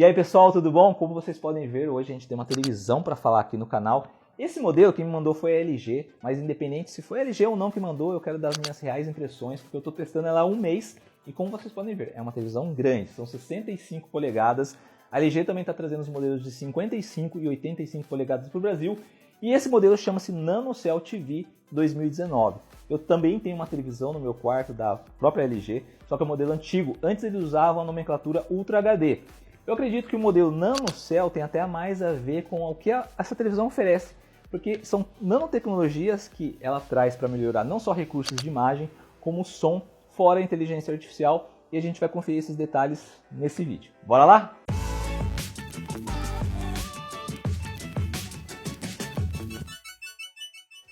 E aí pessoal, tudo bom? Como vocês podem ver, hoje a gente tem uma televisão para falar aqui no canal. Esse modelo quem me mandou foi a LG, mas independente se foi a LG ou não que mandou, eu quero dar as minhas reais impressões, porque eu estou testando ela há um mês e como vocês podem ver, é uma televisão grande, são 65 polegadas. A LG também está trazendo os modelos de 55 e 85 polegadas para o Brasil e esse modelo chama-se NanoCell TV 2019. Eu também tenho uma televisão no meu quarto da própria LG, só que é o modelo antigo, antes eles usavam a nomenclatura Ultra HD. Eu acredito que o modelo NanoCell tem até mais a ver com o que essa televisão oferece, porque são nanotecnologias que ela traz para melhorar não só recursos de imagem, como som, fora a inteligência artificial, e a gente vai conferir esses detalhes nesse vídeo. Bora lá?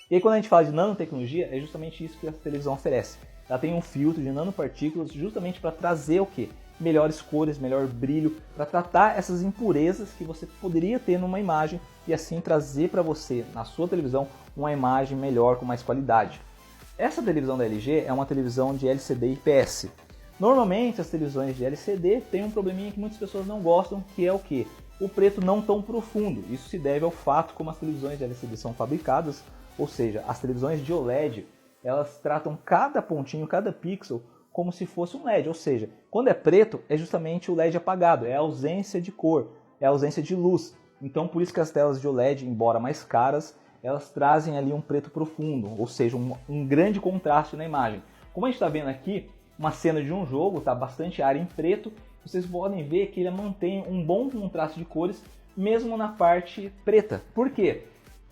E aí, quando a gente fala de nanotecnologia, é justamente isso que essa televisão oferece. Ela tem um filtro de nanopartículas justamente para trazer o quê? Melhores cores, melhor brilho, para tratar essas impurezas que você poderia ter numa imagem e assim trazer para você, na sua televisão, uma imagem melhor, com mais qualidade. Essa televisão da LG é uma televisão de LCD IPS. Normalmente as televisões de LCD têm um probleminha que muitas pessoas não gostam, que é o quê? O preto não tão profundo. Isso se deve ao fato como as televisões de LCD são fabricadas, ou seja, as televisões de OLED, elas tratam cada pontinho, cada pixel, como se fosse um LED, ou seja, quando é preto é justamente o LED apagado, é a ausência de cor, é a ausência de luz. Então por isso que as telas de OLED, embora mais caras, elas trazem ali um preto profundo, ou seja, um grande contraste na imagem. Como a gente está vendo aqui, uma cena de um jogo, está bastante área em preto, vocês podem ver que ele mantém um bom contraste de cores, mesmo na parte preta. Por quê?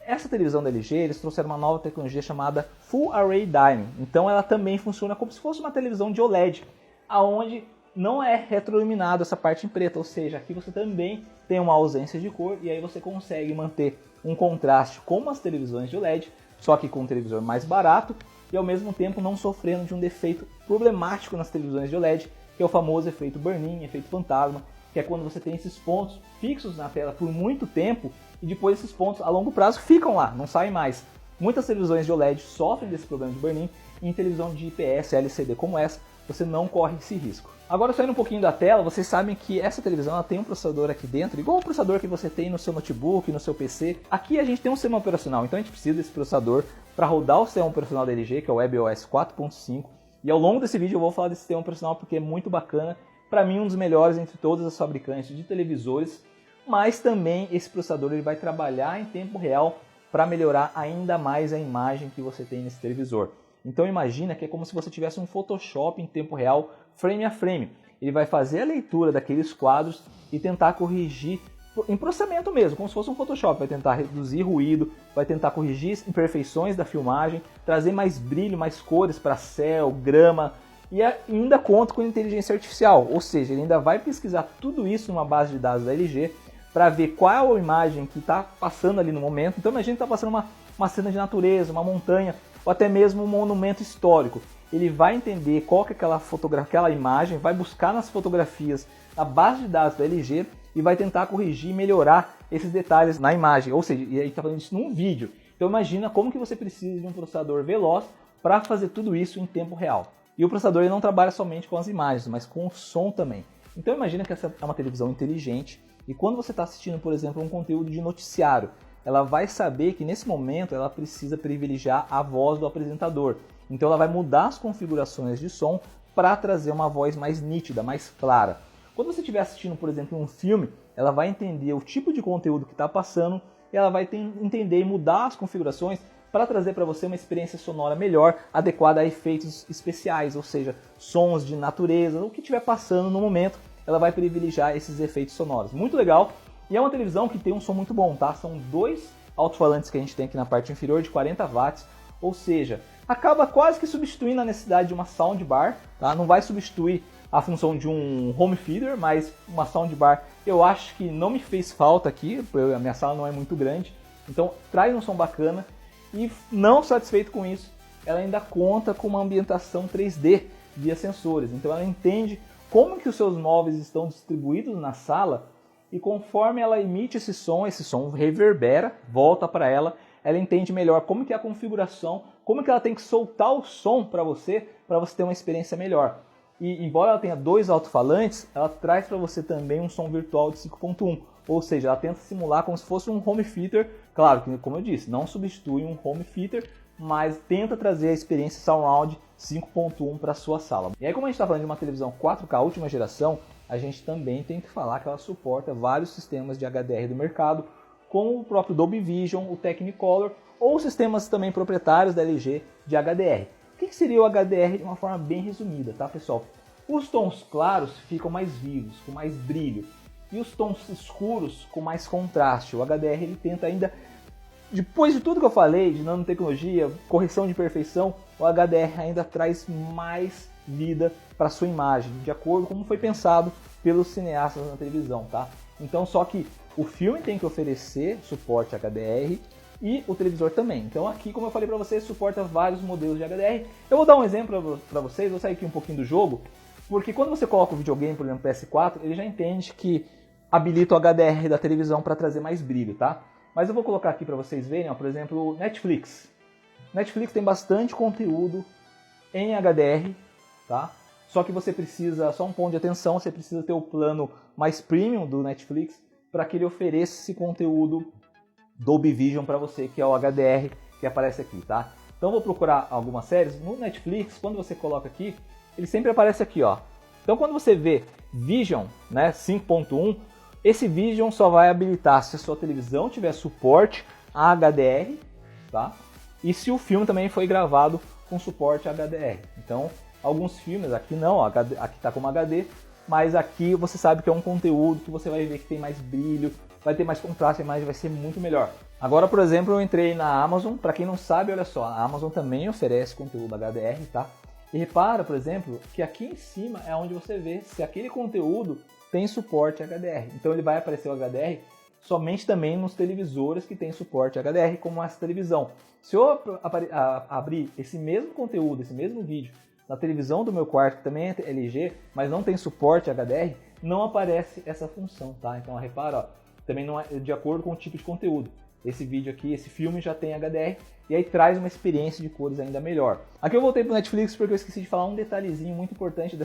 Essa televisão da LG, eles trouxeram uma nova tecnologia chamada Full Array Dimming. Então ela também funciona como se fosse uma televisão de OLED, aonde não é retroiluminado essa parte em preto, ou seja, aqui você também tem uma ausência de cor e aí você consegue manter um contraste como as televisões de OLED, só que com um televisor mais barato e ao mesmo tempo não sofrendo de um defeito problemático nas televisões de OLED, que é o famoso efeito burn-in, efeito fantasma, que é quando você tem esses pontos fixos na tela por muito tempo e depois esses pontos a longo prazo ficam lá, não saem mais. Muitas televisões de OLED sofrem desse problema de burn-in e em televisão de IPS LCD como essa, você não corre esse risco. Agora saindo um pouquinho da tela, vocês sabem que essa televisão ela tem um processador aqui dentro, igual o processador que você tem no seu notebook, no seu PC. Aqui a gente tem um sistema operacional, então a gente precisa desse processador para rodar o sistema operacional da LG, que é o WebOS 4.5. E ao longo desse vídeo eu vou falar desse sistema operacional porque é muito bacana. Para mim um dos melhores entre todas as fabricantes de televisores. Mas também esse processador ele vai trabalhar em tempo real para melhorar ainda mais a imagem que você tem nesse televisor. Então imagina que é como se você tivesse um Photoshop em tempo real, frame a frame. Ele vai fazer a leitura daqueles quadros e tentar corrigir em processamento mesmo, como se fosse um Photoshop. Vai tentar reduzir ruído, vai tentar corrigir imperfeições da filmagem, trazer mais brilho, mais cores para céu, grama, e ainda conta com inteligência artificial. Ou seja, ele ainda vai pesquisar tudo isso numa base de dados da LG, para ver qual a imagem que está passando ali no momento. Então imagina que está passando uma cena de natureza, uma montanha, ou até mesmo um monumento histórico. Ele vai entender qual que é aquela imagem, vai buscar nas fotografias a base de dados da LG e vai tentar corrigir e melhorar esses detalhes na imagem. Ou seja, e aí está fazendo isso num vídeo. Então imagina como que você precisa de um processador veloz para fazer tudo isso em tempo real. E o processador ele não trabalha somente com as imagens, mas com o som também. Então imagina que essa é uma televisão inteligente. E quando você está assistindo, por exemplo, um conteúdo de noticiário, ela vai saber que nesse momento ela precisa privilegiar a voz do apresentador. Então ela vai mudar as configurações de som para trazer uma voz mais nítida, mais clara. Quando você estiver assistindo, por exemplo, um filme, ela vai entender o tipo de conteúdo que está passando e ela vai entender e mudar as configurações para trazer para você uma experiência sonora melhor, adequada a efeitos especiais, ou seja, sons de natureza, o que estiver passando no momento. Ela vai privilegiar esses efeitos sonoros. Muito legal. E é uma televisão que tem um som muito bom, tá? São dois alto-falantes que a gente tem aqui na parte inferior de 40 watts, ou seja, acaba quase que substituindo a necessidade de uma soundbar, tá? Não vai substituir a função de um home theater, mas uma soundbar eu acho que não me fez falta aqui, a minha sala não é muito grande, então traz um som bacana e não satisfeito com isso, ela ainda conta com uma ambientação 3D via sensores, então ela entende como que os seus móveis estão distribuídos na sala e conforme ela emite esse som reverbera, volta para ela entende melhor como que é a configuração, como que ela tem que soltar o som para você ter uma experiência melhor. E embora ela tenha dois alto-falantes, ela traz para você também um som virtual de 5.1. Ou seja, ela tenta simular como se fosse um home theater. Claro que, como eu disse, não substitui um home theater, mas tenta trazer a experiência surround 5.1 para sua sala. E aí, como a gente está falando de uma televisão 4K última geração, a gente também tem que falar que ela suporta vários sistemas de HDR do mercado, como o próprio Dolby Vision, o Technicolor, ou sistemas também proprietários da LG de HDR. O que seria o HDR de uma forma bem resumida, tá, pessoal? Os tons claros ficam mais vivos, com mais brilho, e os tons escuros com mais contraste. O HDR ele tenta ainda, depois de tudo que eu falei de nanotecnologia, correção de perfeição, o HDR ainda traz mais vida para sua imagem, de acordo com como foi pensado pelos cineastas na televisão, tá? Então, só que o filme tem que oferecer suporte HDR e o televisor também. Então aqui, como eu falei para vocês, suporta vários modelos de HDR. Eu vou dar um exemplo para vocês, vou sair aqui um pouquinho do jogo, porque quando você coloca o videogame, por exemplo, PS4, ele já entende que habilita o HDR da televisão para trazer mais brilho, tá? Mas eu vou colocar aqui para vocês verem, ó, por exemplo, Netflix. Netflix tem bastante conteúdo em HDR, tá? Só que você precisa, só um ponto de atenção, você precisa ter o plano mais premium do Netflix para que ele ofereça esse conteúdo Dolby Vision para você, que é o HDR que aparece aqui, tá? Então eu vou procurar algumas séries. No Netflix, quando você coloca aqui, ele sempre aparece aqui, ó. Então quando você vê Vision, né, 5.1, esse Vision só vai habilitar se a sua televisão tiver suporte a HDR, tá? E se o filme também foi gravado com suporte a HDR. Então, alguns filmes, aqui não, aqui está como HD, mas aqui você sabe que é um conteúdo que você vai ver que tem mais brilho, vai ter mais contraste, a imagem vai ser muito melhor. Agora, por exemplo, eu entrei na Amazon. Para quem não sabe, olha só, a Amazon também oferece conteúdo HDR, tá? E repara, por exemplo, que aqui em cima é onde você vê se aquele conteúdo tem suporte HDR. Então ele vai aparecer o HDR somente também nos televisores que tem suporte HDR, como essa televisão. Se eu abrir esse mesmo conteúdo, esse mesmo vídeo, na televisão do meu quarto, que também é LG, mas não tem suporte HDR, não aparece essa função, tá? Então repara, ó, também não é de acordo com o tipo de conteúdo. Esse vídeo aqui, esse filme já tem HDR, e aí traz uma experiência de cores ainda melhor. Aqui eu voltei para o Netflix porque eu esqueci de falar um detalhezinho muito importante